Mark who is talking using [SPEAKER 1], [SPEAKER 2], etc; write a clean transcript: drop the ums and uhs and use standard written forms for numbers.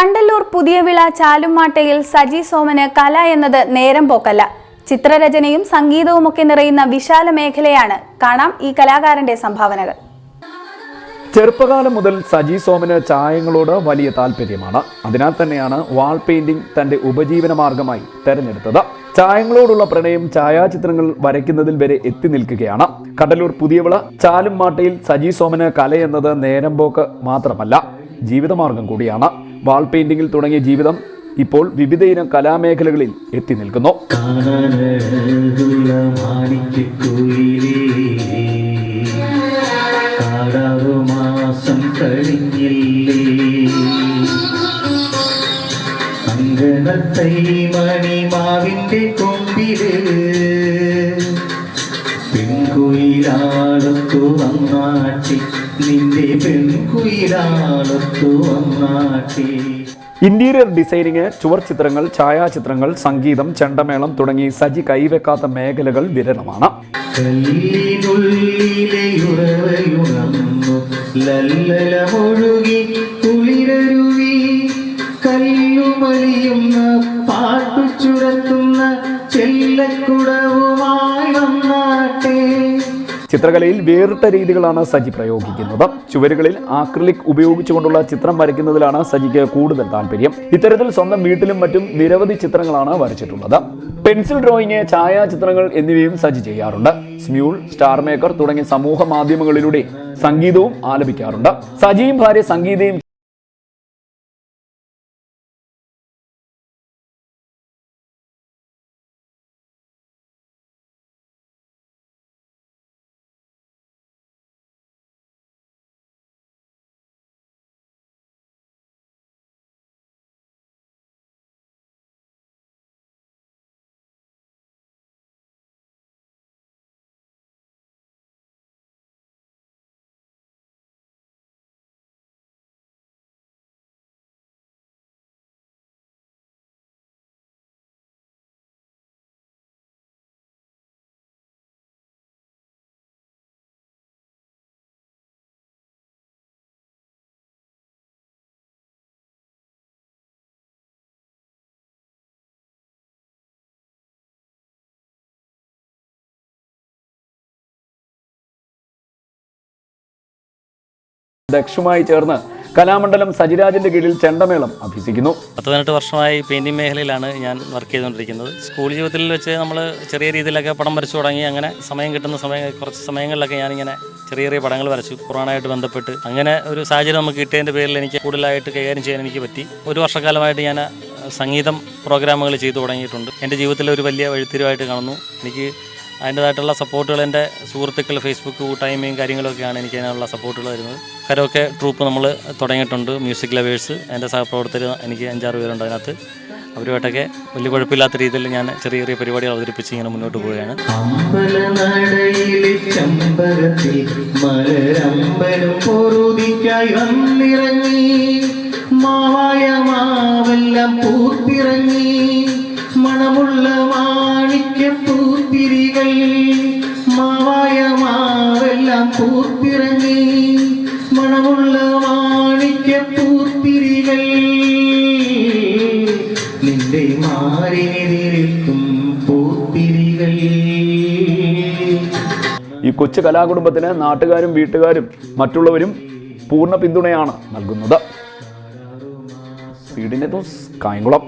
[SPEAKER 1] കണ്ടല്ലൂർ പുതിയവിള ചാലുമാട്ടയിൽ സജി സോമന് കല എന്നത് നേരം പോക്കല്ല. ചിത്രരചനയും സംഗീതവുമൊക്കെ നിറയുന്ന വിശാല മേഖലയാണ്. കാണാം ഈ കലാകാരന്റെ സംഭാവനകൾ.
[SPEAKER 2] ചെറുപ്പകാലം മുതൽ സജി സോമന് ചായങ്ങളോട് വലിയ താല്പര്യമാണ്. അതിനാൽ തന്നെയാണ് വാൾ പെയിന്റിംഗ് തന്റെ ഉപജീവന മാർഗമായി തെരഞ്ഞെടുത്തത്. ചായങ്ങളോടുള്ള പ്രണയം ഛായാചിത്രങ്ങൾ വരയ്ക്കുന്നതിൽ വരെ എത്തി നിൽക്കുകയാണ്. കണ്ടല്ലൂർ പുതിയവിള ചാലുമാട്ടയിൽ സജി സോമന് കല എന്നത് നേരം പോക്ക് മാത്രമല്ല, ജീവിതമാർഗം കൂടിയാണ്. വാൾ പെയിന്റിംഗിൽ തുടങ്ങിയ ജീവിതം ഇപ്പോൾ വിവിധയിനം കലാമേഖലകളിൽ എത്തി നിൽക്കുന്നു.
[SPEAKER 3] മണിമാവിന്റെ കൊമ്പില് പെൺകുയിലാളത്തു വന്നാട്ടി, നിന്റെ പെൺകുയിലാളത്തു വന്നാട്ടി.
[SPEAKER 2] ഇന്റീരിയർ ഡിസൈനിങ്, ചുവർ ചിത്രങ്ങൾ, ഛായാചിത്രങ്ങൾ, സംഗീതം, ചെണ്ടമേളം തുടങ്ങി സജി കൈവെക്കാത്ത മേഖലകൾ വിരളമാണ്.
[SPEAKER 3] കല്ലുമലിയുന്ന പാട്ടു ചുരത്തുന്ന ചെല്ലക്കുടവുമായി വന്നാട്ടെ.
[SPEAKER 2] ചിത്രകലയിൽ വേറിട്ട രീതികളാണ് സജി പ്രയോഗിക്കുന്നത്. ചുവരുകളിൽ ആക്രിലിക് ഉപയോഗിച്ചുകൊണ്ടുള്ള ചിത്രം വരയ്ക്കുന്നതിലാണ് സജിക്ക് കൂടുതൽ താല്പര്യം. ഇത്തരത്തിൽ സ്വന്തം വീട്ടിലും മറ്റും നിരവധി ചിത്രങ്ങളാണ് വരച്ചിട്ടുള്ളത്. പെൻസിൽ ഡ്രോയിങ്, ഛായാചിത്രങ്ങൾ എന്നിവയും സജി ചെയ്യാറുണ്ട്. സ്മ്യൂൾ, സ്റ്റാർ മേക്കർ തുടങ്ങിയ സമൂഹ മാധ്യമങ്ങളിലൂടെ സംഗീതവും ആലപിക്കാറുണ്ട്. സജിയും ഭാര്യ സംഗീതയും ദക്ഷുമായി ചേർന്ന് കലാമണ്ഡലം സജിരാജിന്റെ കീഴിൽ ചെണ്ടമേളം അഭ്യസിക്കുന്നു.
[SPEAKER 4] 18 വർഷമായി പെയിന്റിംഗ് മേഖലയിലാണ് ഞാൻ വർക്ക് ചെയ്തുകൊണ്ടിരിക്കുന്നത്. സ്കൂൾ ജീവിതത്തിൽ വെച്ച് നമ്മൾ ചെറിയ രീതിയിലൊക്കെ പടം വരച്ചു തുടങ്ങി. അങ്ങനെ സമയം കിട്ടുന്ന കുറച്ച് സമയങ്ങളിലൊക്കെ ഞാനിങ്ങനെ ചെറിയ ചെറിയ പടങ്ങൾ വരച്ചു. ഖുർആനായിട്ട് ബന്ധപ്പെട്ട് അങ്ങനെ ഒരു സാഹചര്യം നമുക്ക് കിട്ടിയതിൻ്റെ പേരിൽ എനിക്ക് കൂടുതലായിട്ട് കൈകാര്യം ചെയ്യാൻ എനിക്ക് പറ്റി. ഒരു വർഷക്കാലമായിട്ട് ഞാൻ സംഗീതം പ്രോഗ്രാമുകൾ ചെയ്തു തുടങ്ങിയിട്ടുണ്ട്. എൻ്റെ ജീവിതത്തിൽ ഒരു വലിയ വഴിത്തിരിവായിട്ട് കാണുന്നു. എനിക്ക് അതിൻ്റേതായിട്ടുള്ള സപ്പോർട്ടുകൾ എൻ്റെ സുഹൃത്തുക്കൾ, ഫേസ്ബുക്ക് കൂട്ടായ്മയും കാര്യങ്ങളൊക്കെയാണ് എനിക്ക് അതിനുള്ള സപ്പോർട്ടുകൾ വരുന്നത്. കരോക്കെ ട്രൂപ്പ് നമ്മൾ തുടങ്ങിയിട്ടുണ്ട്. മ്യൂസിക് ലവേഴ്സ്, എൻ്റെ സഹപ്രവർത്തകർ എനിക്ക് 5-6 പേരുണ്ട്. അതിനകത്ത് അവരുമായിട്ടൊക്കെ വലിയ കുഴപ്പമില്ലാത്ത രീതിയിൽ ഞാൻ ചെറിയ ചെറിയ പരിപാടികൾ അവതരിപ്പിച്ച് ഇങ്ങനെ മുന്നോട്ട് പോവുകയാണ്.
[SPEAKER 3] മണമുള്ള മാണിക്യപ്പൂത്തിരികൾ, മാവായ മാവെല്ലാം പൂത്തിറങ്ങി. മണമുള്ള മാണിക്യപ്പൂത്തിരികൾ, നിന്റെ മാറിനെതിരേൽക്കും പൂത്തിരികൾ.
[SPEAKER 2] ഈ കൊച്ചു കലാകുടുംബത്തിന് നാട്ടുകാരും വീട്ടുകാരും മറ്റുള്ളവരും പൂർണ്ണ പിന്തുണയാണ് നൽകുന്നത്. കായംകുളം.